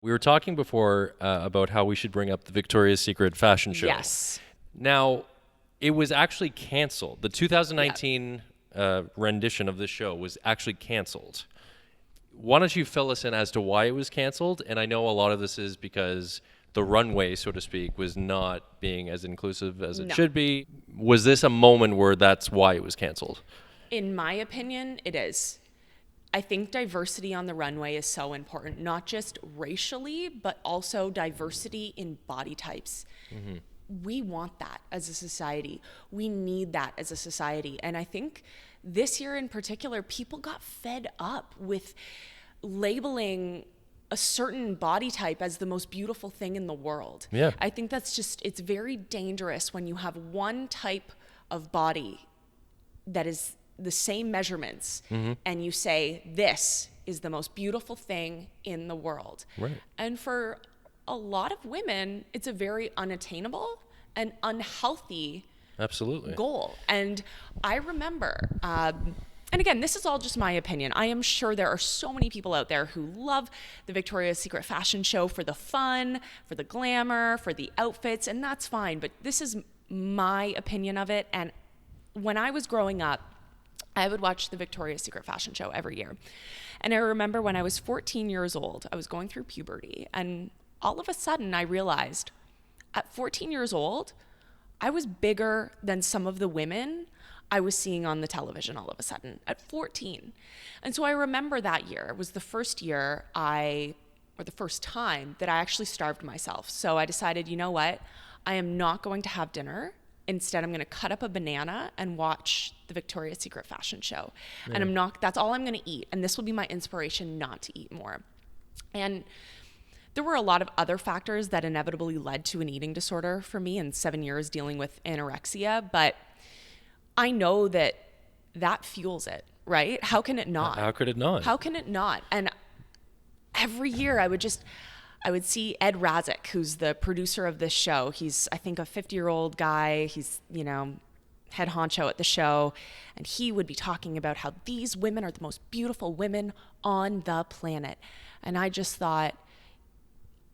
We were talking before about how we should bring up the Victoria's Secret fashion show. Yes. Now, it was actually canceled. The 2019 Yep. rendition of this show was actually canceled. Why don't you fill us in as to why it was canceled? And I know a lot of this is because the runway, so to speak, was not being as inclusive as it should be. Was this a moment where that's why it was canceled? In my opinion, it is. I think diversity on the runway is so important, not just racially, but also diversity in body types. Mm-hmm. We want that as a society. We need that as a society. And I think this year in particular, people got fed up with labeling a certain body type as the most beautiful thing in the world. Yeah. I think it's very dangerous when you have one type of body that is the same measurements, and you say, this is the most beautiful thing in the world. Right. And for a lot of women, it's a very unattainable and unhealthy Absolutely. goal. And I remember, and again, this is all just my opinion. I am sure there are so many people out there who love the Victoria's Secret fashion show for the fun, for the glamour, for the outfits, and that's fine. But this is my opinion of it. And when I was growing up, I would watch the Victoria's Secret fashion show every year. And I remember when I was 14 years old, I was going through puberty, and all of a sudden I realized at 14 years old, I was bigger than some of the women I was seeing on the television all of a sudden at 14. And so I remember that year. It was the first year or the first time that I actually starved myself. So I decided, you know what? I am not going to have dinner. Instead, I'm going to cut up a banana and watch the Victoria's Secret fashion show. Yeah. And that's all I'm going to eat. And this will be my inspiration not to eat more. And there were a lot of other factors that inevitably led to an eating disorder for me in 7 years dealing with anorexia. But I know that fuels it, right? How can it not? How could it not? How can it not? And every year I would see Ed Razek, who's the producer of this show. He's, I think, a 50-year-old guy. He's, head honcho at the show. And he would be talking about how these women are the most beautiful women on the planet. And I just thought,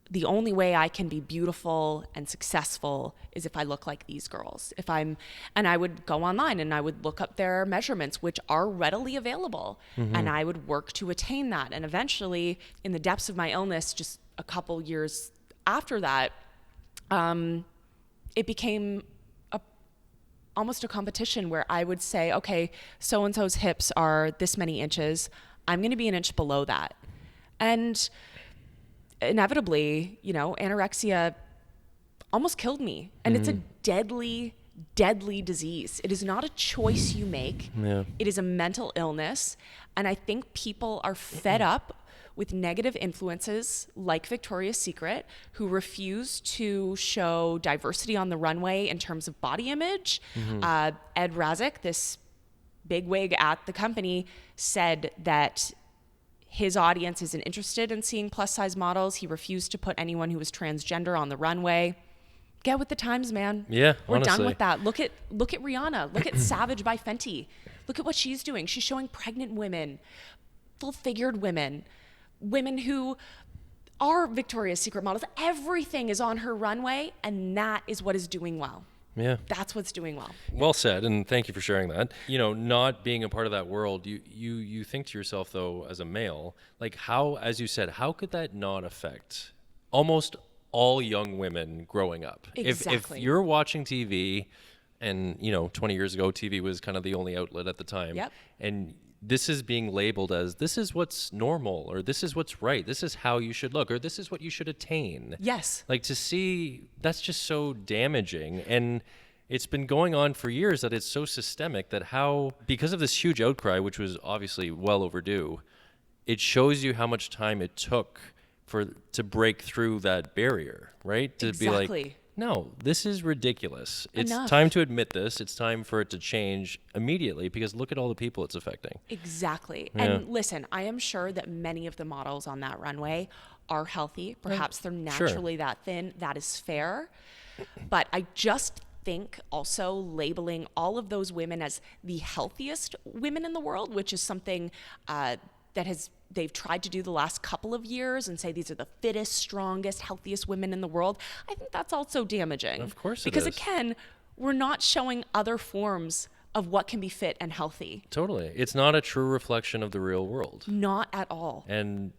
the only way I can be beautiful and successful is if I look like these girls. And I would go online and I would look up their measurements, which are readily available. Mm-hmm. And I would work to attain that. And eventually, in the depths of my illness, just a couple years after that, it became almost a competition where I would say, okay, so-and-so's hips are this many inches. I'm going to be an inch below that. And inevitably, anorexia almost killed me. And it's a deadly, deadly disease. It is not a choice you make. Yeah. It is a mental illness. And I think people are fed up with negative influences like Victoria's Secret, who refuse to show diversity on the runway in terms of body image. Mm-hmm. Ed Razek, this bigwig at the company, said that his audience isn't interested in seeing plus-size models. He refused to put anyone who was transgender on the runway. Get with the times, man. Yeah, We're honestly. done with that. Look at Rihanna. Look at Savage by Fenty. Look at what she's doing. She's showing pregnant women, full-figured women who are Victoria's Secret models. Everything is on her runway, and that is what is doing well. Yeah. That's what's doing well. Well said, and thank you for sharing that. Not being a part of that world, you think to yourself, though, as a male, like how, as you said, how could that not affect almost all young women growing up? Exactly. If you're watching TV, and, 20 years ago, TV was kind of the only outlet at the time, Yep. and this is being labeled as this is what's normal, or this is what's right, this is how you should look, or this is what you should attain. Yes. Like, to see, that's just so damaging. And it's been going on for years that it's so systemic that because of this huge outcry, which was obviously well overdue, it shows you how much time it took to break through that barrier, right? To Exactly. be like, no, this is ridiculous. It's Enough. time to admit this. It's time for it to change immediately, because look at all the people it's affecting. Exactly. Yeah. And listen, I am sure that many of the models on that runway are healthy. Perhaps they're naturally that thin. That is fair. But I just think also labeling all of those women as the healthiest women in the world, which is something that has they've tried to do the last couple of years and say these are the fittest, strongest, healthiest women in the world, I think that's also damaging. Of course it because is. again, we're not showing other forms of what can be fit and healthy. Totally. It's not a true reflection of the real world. Not at all. And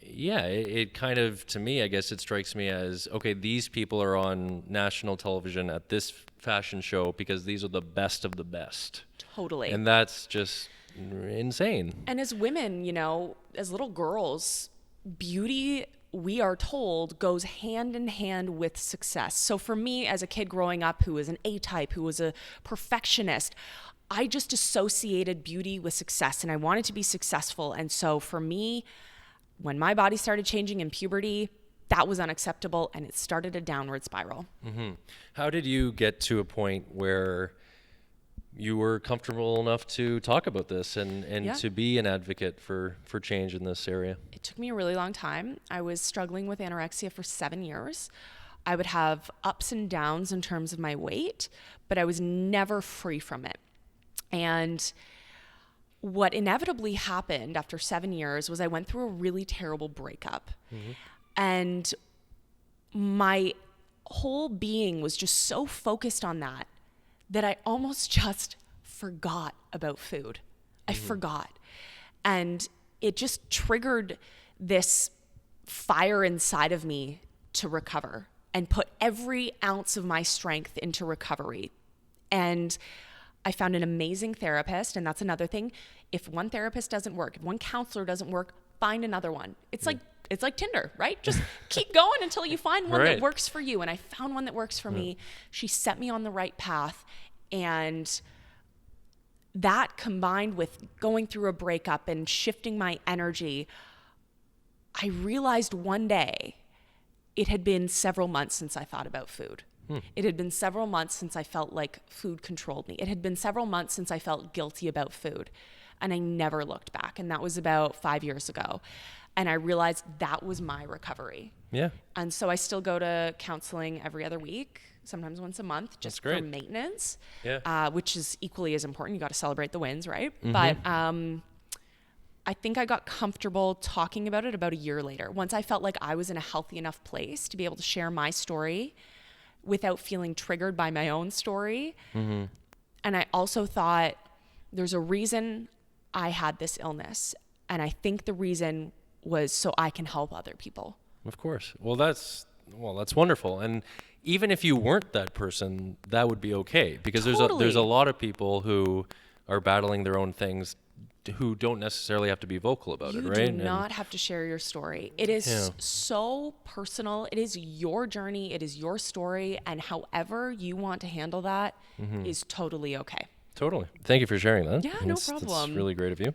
yeah, it kind of, to me, I guess it strikes me as, okay, these people are on national television at this fashion show because these are the best of the best. Totally. And that's just insane. And as women, you know, as little girls, beauty, we are told, goes hand in hand with success. So for me, as a kid growing up who was an A-type, who was a perfectionist, I just associated beauty with success and I wanted to be successful. And so for me, when my body started changing in puberty, that was unacceptable and it started a downward spiral. Mm-hmm. How did you get to a point where you were comfortable enough to talk about this and to be an advocate for change in this area? It took me a really long time. I was struggling with anorexia for 7 years. I would have ups and downs in terms of my weight, but I was never free from it. And what inevitably happened after 7 years was I went through a really terrible breakup. Mm-hmm. And my whole being was just so focused on that I almost just forgot about food. I forgot. And it just triggered this fire inside of me to recover and put every ounce of my strength into recovery. And I found an amazing therapist, and that's another thing. If one therapist doesn't work, if one counselor doesn't work, find another one. It's like Tinder, right? Just keep going until you find one that works for you. And I found one that works for me. She set me on the right path. And that combined with going through a breakup and shifting my energy, I realized one day it had been several months since I thought about food. It had been several months since I felt like food controlled me. It had been several months since I felt guilty about food. And I never looked back. And that was about 5 years ago. And I realized that was my recovery. Yeah. And so I still go to counseling every other week, sometimes once a month, just for maintenance, which is equally as important. You got to celebrate the wins, right? Mm-hmm. But I think I got comfortable talking about it about a year later. Once I felt like I was in a healthy enough place to be able to share my story without feeling triggered by my own story. Mm-hmm. And I also thought there's a reason I had this illness. And I think the reason was so I can help other people. Of course. Well, that's wonderful. And even if you weren't that person, that would be okay, because there's a lot of people who are battling their own things who don't necessarily have to be vocal about it, right? You do not have to share your story. It is so personal. It is your journey. It is your story. And however you want to handle that is totally okay. Totally. Thank you for sharing that. Yeah, no problem. That's really great of you.